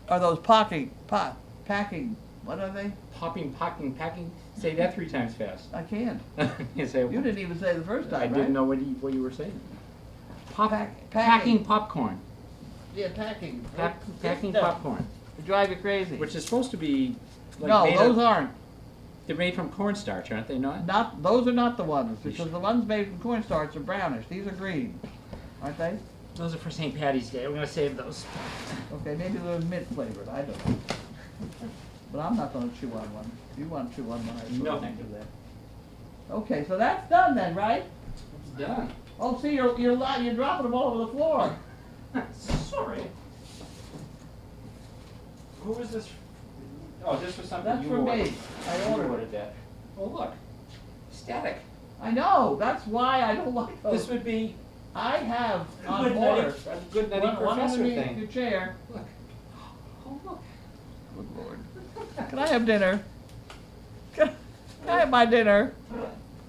are those packing, what are they? Packing. Say that 3 times fast. I can't. You say, You didn't even say the first time, I right? didn't know what you were saying. Packing. Packing popcorn. Yeah, packing. Packing Stuff popcorn. to drive you crazy. Which is supposed to be like No, made those of, aren't. they're made from cornstarch, aren't they not? Those are not the ones, because the ones made from cornstarch are brownish. These are green, aren't they? Those are for St. Patty's Day. We're gonna save those. Okay, maybe they're mint flavored. I don't know. But I'm not going to chew on one. If you want to chew on one, I No, will thank do you. that. Okay, so that's done then, right? It's done. Oh, see, you're dropping them all over the floor. Sorry. Who is this? Oh, this was something That's you for ordered. me. I You ordered ordered it. that. Oh, look. Static. I know. That's why I don't like those. This would be I have a on good order. nutty, a good nutty One professor underneath thing. your chair. Look. Oh, look. Good Lord. Can I have dinner? Can I have my dinner?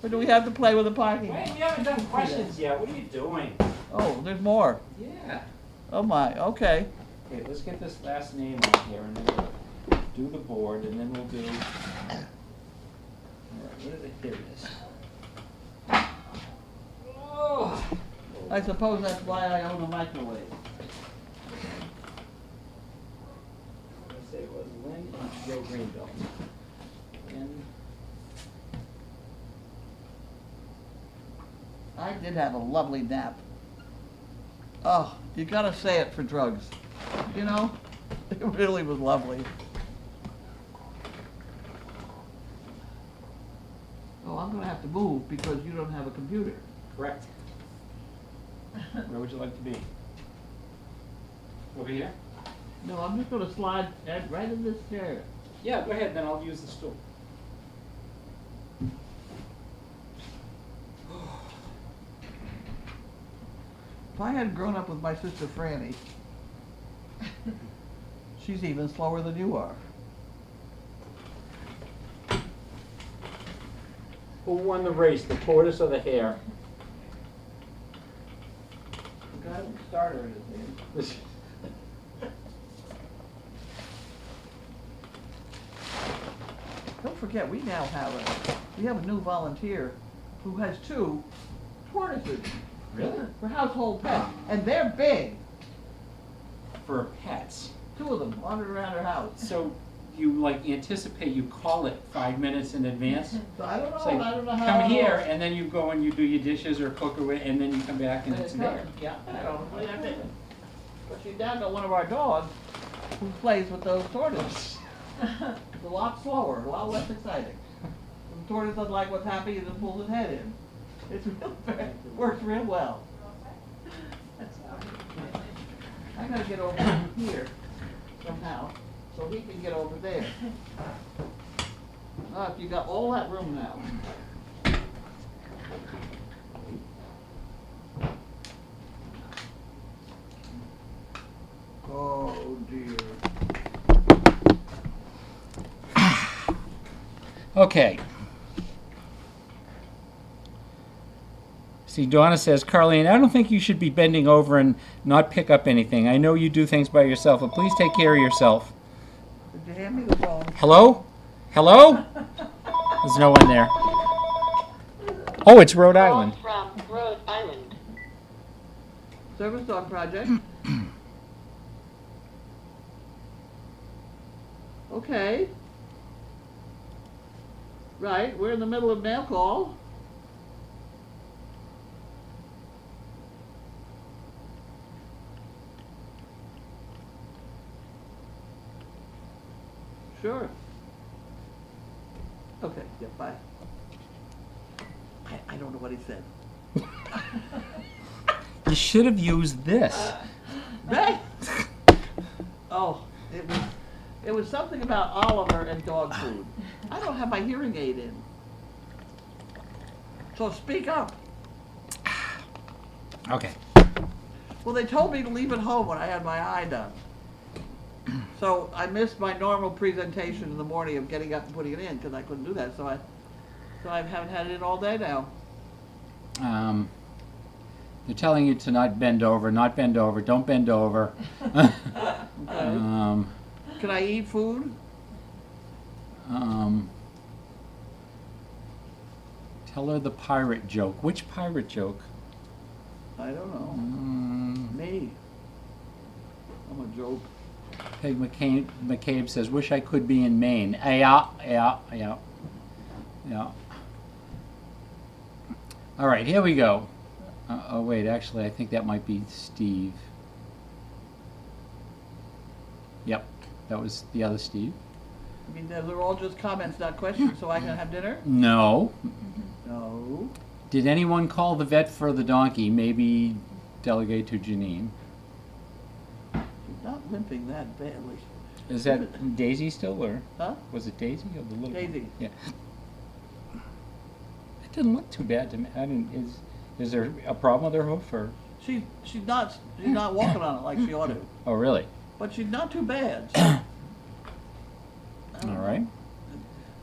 Or do we have to play with the parking? Wait, we haven't done questions yet. What are you doing? Oh, there's more. Yeah. Oh my, okay. Okay, let's get this last name on here, and then we'll do the board, and then we'll do. All right, what is it? Here it is. Oh. I suppose that's why I own a microwave. Let's say it was Lynn and Joe Greenbelt. And I did have a lovely nap. Oh, you gotta say it for drugs. You know, it really was lovely. Oh, I'm gonna have to move because you don't have a computer. correct. Where would you like to be? Over here? No, I'm just gonna slide right in this chair. Yeah, go ahead, then I'll use the stool. If I had grown up with my sister Franny, she's even slower than you are. Who won the race, the tortoise or the hare? The guy who started it, man. Don't forget, we have a new volunteer who has 2 tortoises Really? for household pets, and they're big. For pets. 2 of them wandering around her house. So you like anticipate, you call it 5 minutes in advance? So I don't know. It's like, I don't know how. come here, and then you go and you do your dishes or cook away, and then you come back and it's there. Yeah, I know. But she's down to one of our dogs who plays with those tortoises. It's a lot slower, a lot less exciting. The tortoise doesn't like what's happening and just pulls his head in. It's real, it works real well. I gotta get over here somehow, so he can get over there. Ah, you got all that room now. Oh dear. Okay. See, Donna says, Carlene, I don't think you should be bending over and not pick up anything. I know you do things by yourself, but please take care of yourself. Did you hand me the phone? Hello? Hello? There's no one there. Oh, it's Rhode Island. From Rhode Island. Service dog project. Okay. Right, we're in the middle of mail call. Sure. Okay, yeah, bye. I don't know what he said. You should have used this. Right? Oh, it was something about Oliver and dog food. I don't have my hearing aid in. So speak up. Okay. Well, they told me to leave it home when I had my eye done. So I missed my normal presentation in the morning of getting up and putting it in because I couldn't do that. So I haven't had it in all day now. They're telling you to not bend over, don't bend over. Okay. Can I eat food? Tell her the pirate joke. Which pirate joke? I don't know. Me. I'm a joke. Peg McCabe says, wish I could be in Maine. Yeah. All right, here we go. Oh, wait, actually, I think that might be Steve. Yep, that was the other Steve. I mean, they're all just comments, not questions, so I can have dinner? No. No. Did anyone call the vet for the donkey? Maybe delegate to Janine. She's not limping that badly. Is that Daisy still, or Huh? was it Daisy or the little? Daisy. Yeah. It didn't look too bad to me. I didn't. Is there a problem with her hoof, or? She's not walking on it like she ought to. Oh, really? But she's not too bad. All right.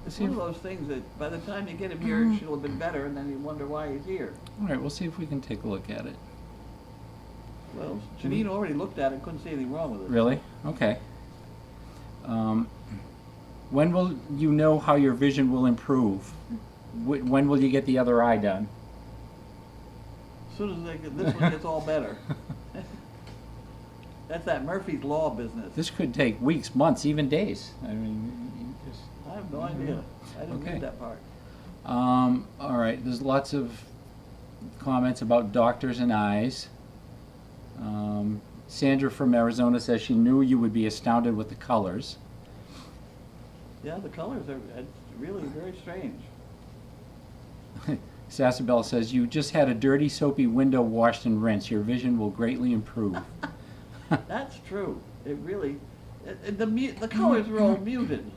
It's one of those things that by the time you get him here, she'll have been better, and then you wonder why he's here. All right. We'll see if we can take a look at it. Well, Janine already looked at it, couldn't see anything wrong with it. Really? Okay. When will you know how your vision will improve? When will you get the other eye done? As soon as this one gets all better. That's that Murphy's Law business. This could take weeks, months, even days. I mean, you just. I have no idea. I didn't Okay. read that part. All right, there's lots of comments about doctors and eyes. Sandra from Arizona says she knew you would be astounded with the colors. Yeah, the colors are it's really very strange. Sassabelle says, you just had a dirty, soapy window washed and rinsed. Your vision will greatly improve. That's true. It really, the colors are all muted.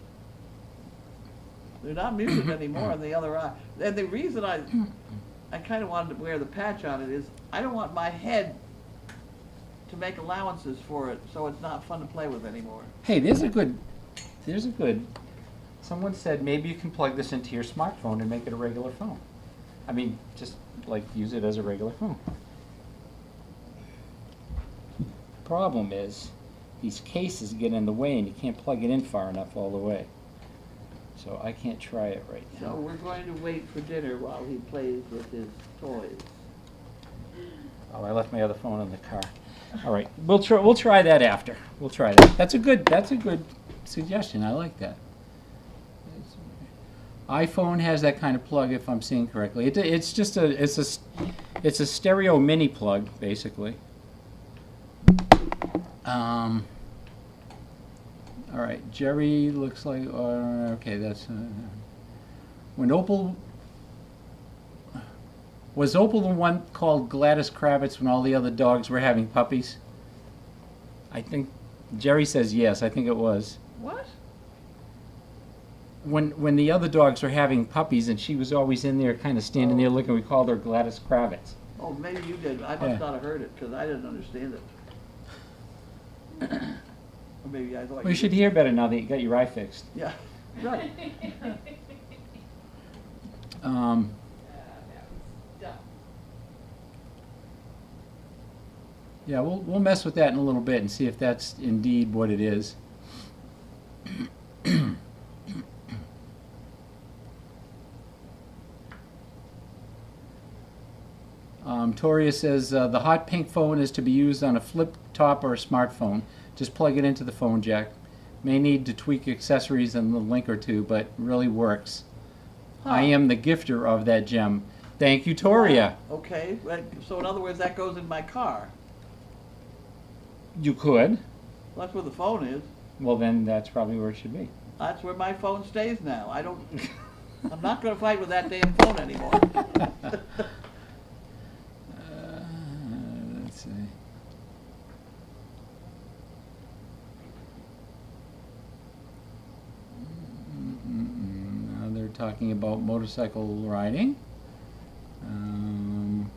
They're not muted anymore on the other eye. And the reason I kind of wanted to wear the patch on it is I don't want my head to make allowances for it, so it's not fun to play with anymore. Hey, someone said maybe you can plug this into your smartphone and make it a regular phone. I mean, just like use it as a regular phone. Problem is, these cases get in the way and you can't plug it in far enough all the way. So I can't try it right So now. we're going to wait for dinner while he plays with his toys. Oh, I left my other phone in the car. All right, we'll try that after. We'll try that. That's a good suggestion. I like that. iPhone has that kind of plug, if I'm seeing correctly. It's a stereo mini plug, basically. All right, Jerry looks like. Okay, that's when Opal. Was Opal the one called Gladys Kravitz when all the other dogs were having puppies? I think Jerry says yes. I think it was. What? When the other dogs were having puppies and she was always in there kind of standing there looking, we called her Gladys Kravitz. Oh, maybe you did. I must Yeah. not have heard it because I didn't understand it. Or maybe I thought Well, you should hear better now that you got your eye fixed. Yeah, right. Yeah, we'll mess with that in a little bit and see if that's indeed what it is. Toria says the hot pink phone is to be used on a flip top or a smartphone. Just plug it into the phone jack. May need to tweak accessories and a link or two, but really works. I am the gifter of that gem. Thank you, Toria. Okay, so in other words, that goes in my car. You could. Well, that's where the phone is. Well, then that's probably where it should be. That's where my phone stays now. I'm not gonna fight with that damn phone anymore. Let's see. Now they're talking about motorcycle riding. And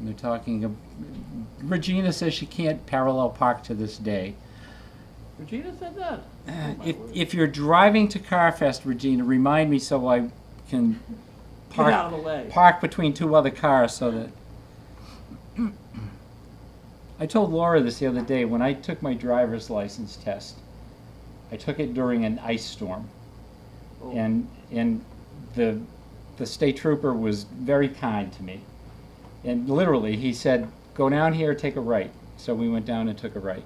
they're talking. Regina says she can't parallel park to this day. Regina said that? Oh, my word. If you're driving to Carfest, Regina, remind me so I can Get out of the way. park between two other cars so that. I told Laura this the other day when I took my driver's license test. I took it during an ice storm, Oh. and the state trooper was very kind to me, and literally he said, "Go down here, take a right." So we went down and took a right,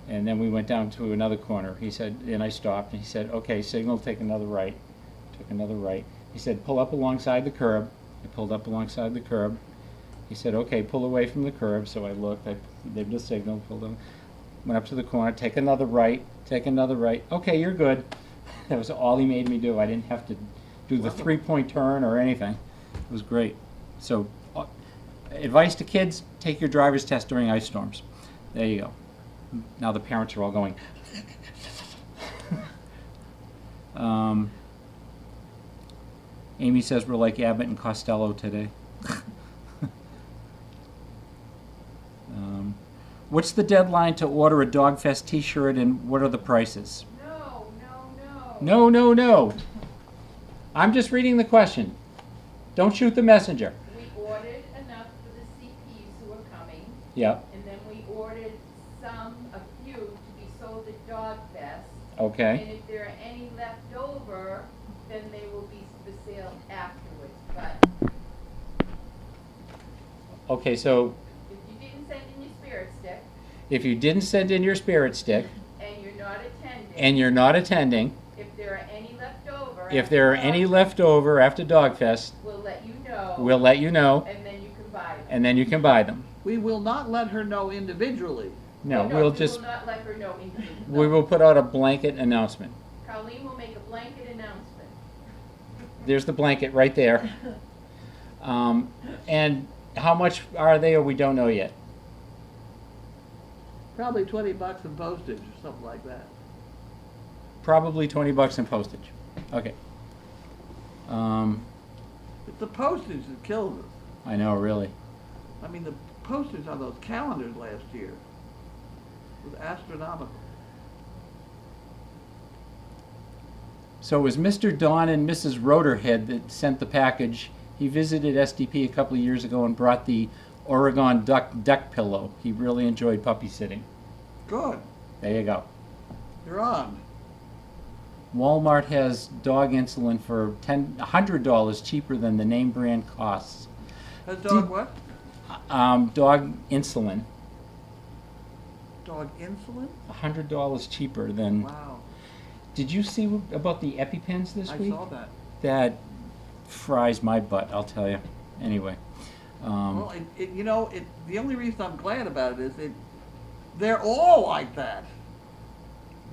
and then we went down to another corner. He said, and I stopped, and he said, "Okay, signal, take another right." Took another right. He said, "Pull up alongside the curb." I pulled up alongside the curb. He said, "Okay, pull away from the curb." So I looked, I did the signal, pulled up, went up to the corner, take another right, take another right. Okay, you're good. That was all he made me do. I didn't have to do the three-point turn or anything. It was great. So, advice to kids, take your driver's test during ice storms. There you go. Now the parents are all going. Amy says we're like Abbott and Costello today. What's the deadline to order a Dogfest t-shirt and what are the prices? No. No. I'm just reading the question. Don't shoot the messenger. We ordered enough for the CPs who are coming, Yep. and then we ordered a few to be sold at Dogfest. Okay. And if there are any left over, then they will be for sale afterwards. But Okay, so if you didn't send in your spirit stick, if you didn't send in your spirit stick and you're not attending, and if there are any left over, if there are any left over after Dogfest, we'll let you know. we'll let you know, And then you can buy them. and then you can buy them. We will not let her know individually. No, we we'll just, will not let her know individually. we will put out a blanket announcement. Colleen will make a blanket announcement. There's the blanket right there. And how much are they, or we don't know yet? Probably $20 in postage or something like that. Probably $20 in postage. Okay. It's the postage that kills us. I know, really. I mean, the postage on those calendars last year was astronomical. So it was Mr. Don and Mrs. Roderhead that sent the package. He visited SDP a couple of years ago and brought the Oregon duck pillow. He really enjoyed puppy sitting. Good. There you go. You're on. Walmart has dog insulin for $100 cheaper than the name brand costs. Has dog what? Dog insulin, Dog insulin? $100 cheaper than. Wow. Did you see about the EpiPens this I week? saw that. That fries my butt, I'll tell you. Anyway. Well, the only reason I'm glad about it is they're all like that.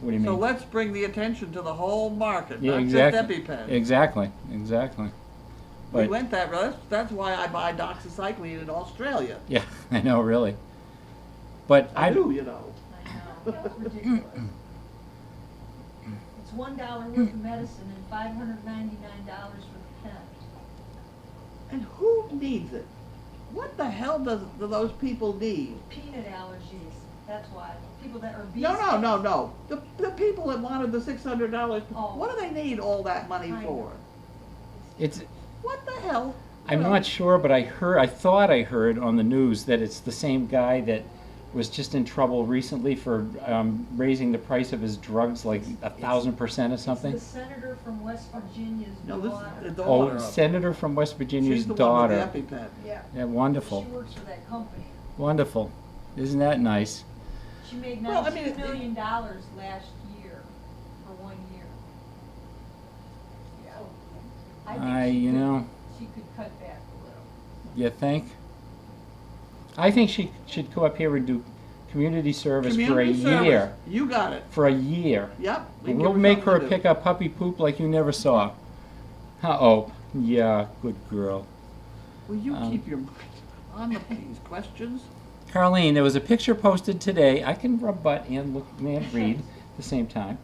What do you mean? So let's bring the attention to the whole market, Yeah, not exactly. just EpiPen. Exactly. We But, went that route. That's why I buy doxycycline in Australia. yeah, I know, really. But I do, you know. I know, it's ridiculous. It's $1 worth of medicine and $599 for the pen. And who needs it? What the hell do those people need? Peanut allergies, that's why. People that are bees. No. The people that wanted the $600, Oh. what do they need all that money I know. for? it's What the hell? I'm not sure, but I thought I heard on the news that it's the same guy that was just in trouble recently for raising the price of his drugs like 1,000% or something. The senator from West Virginia's No, this is the daughter. Oh, daughter. Senator from West Virginia's She's the daughter. one with the EpiPen. Yeah. Yeah, wonderful, She works for that company. wonderful. Isn't that nice? She made Well, I mean, $19 million last year for 1 year. Yeah. I think You know, she could cut back a little. you think? I think she should go up here and do community service Community for a service. year. You got it. For a year. Yep. we And can we'll give make her something to do. pick up puppy poop like you never saw. Uh-oh. Yeah, good girl. Will you Um, keep your mind on these questions? Carlene, there was a picture posted today. I can rub butt and look and read at the same time.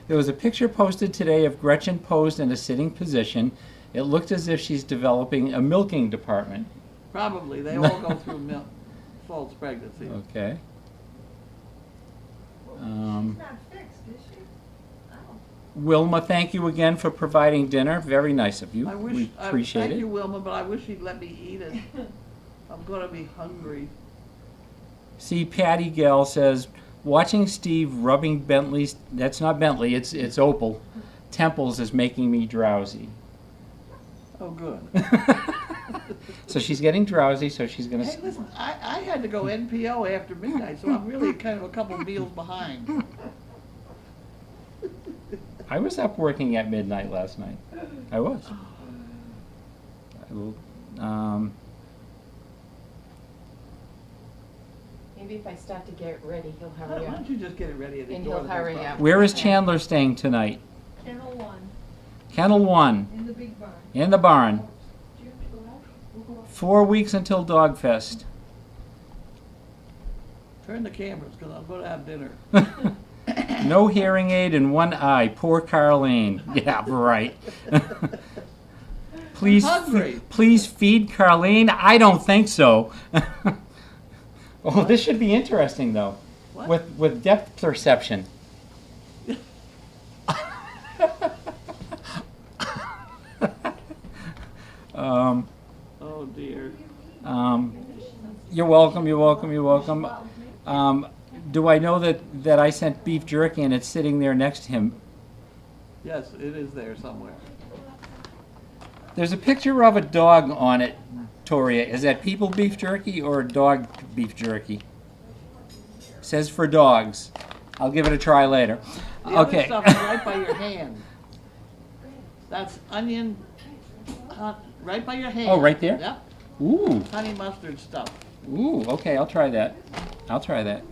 There was a picture posted today of Gretchen posed in a sitting position. It looked as if she's developing a milking department. Probably. They all go through false pregnancy. Okay. She's not fixed, is she? Oh. Wilma, thank you again for providing dinner. Very nice of you. I wish. We appreciate thank it. you, Wilma, but I wish you'd let me eat it. I'm gonna be hungry. See, Patty Gell says, watching Steve rubbing Bentley's, that's not Bentley, it's Opal, temples is making me drowsy. Oh, good. So she's getting drowsy, so she's going Hey, to... listen, I had to go NPO after midnight, so I'm really kind of a couple meals behind. I was up working at midnight last night. I was. I will, Maybe if I start to get ready, he'll Why hurry up. don't you just get it ready at the And door? he'll hurry up. where is Chandler staying tonight? Kennel 1 Kennel 1, in the big barn. in the barn. 4 weeks until Dogfest. Turn the cameras, because I'm gonna have dinner. No hearing aid in one eye. Poor Carlene. Yeah, right. Please, hungry. please feed Carlene. I don't think so. Oh, this should be interesting though. What? With depth perception. Oh, dear. You're welcome. You're welcome. You're welcome. Do I know that I sent beef jerky and it's sitting there next to him? Yes, it is there somewhere. There's a picture of a dog on it, Toria. Is that people beef jerky or dog beef jerky? Says for dogs. I'll give it a try later. The other Okay. stuff is right by your hand. That's onion, right by your hand. Oh, right there? Yep, Ooh, honey mustard stuff. ooh. Okay, I'll try that. I'll try that.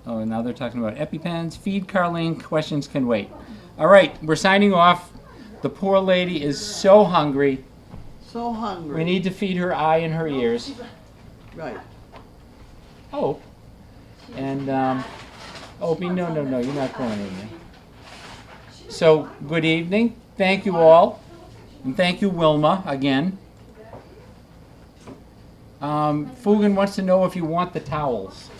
Oh, now they're talking about EpiPens. Feed Carlene. Questions can wait. All right, we're signing off. The poor lady is so hungry. So hungry. We need to feed her eye and her ears. Right. Oh. And, Opie, no, you're not going in there. So, good evening. Thank you all. And thank you, Wilma, again. Fugan wants to know if you want the towels.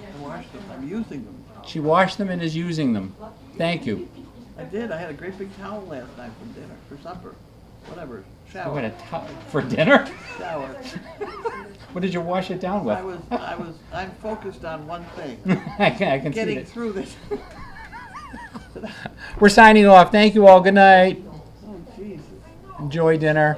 I washed them, I'm using them. She washed them and is using them. Thank you. I did, I had a great big towel last night for dinner, for supper, whatever, Oh, and shower, for dinner? shower. What did you wash it down with? I'm focused on one thing, I can see getting it. through this. We're signing off. Thank you all. Good night. Oh, Jesus. Enjoy dinner.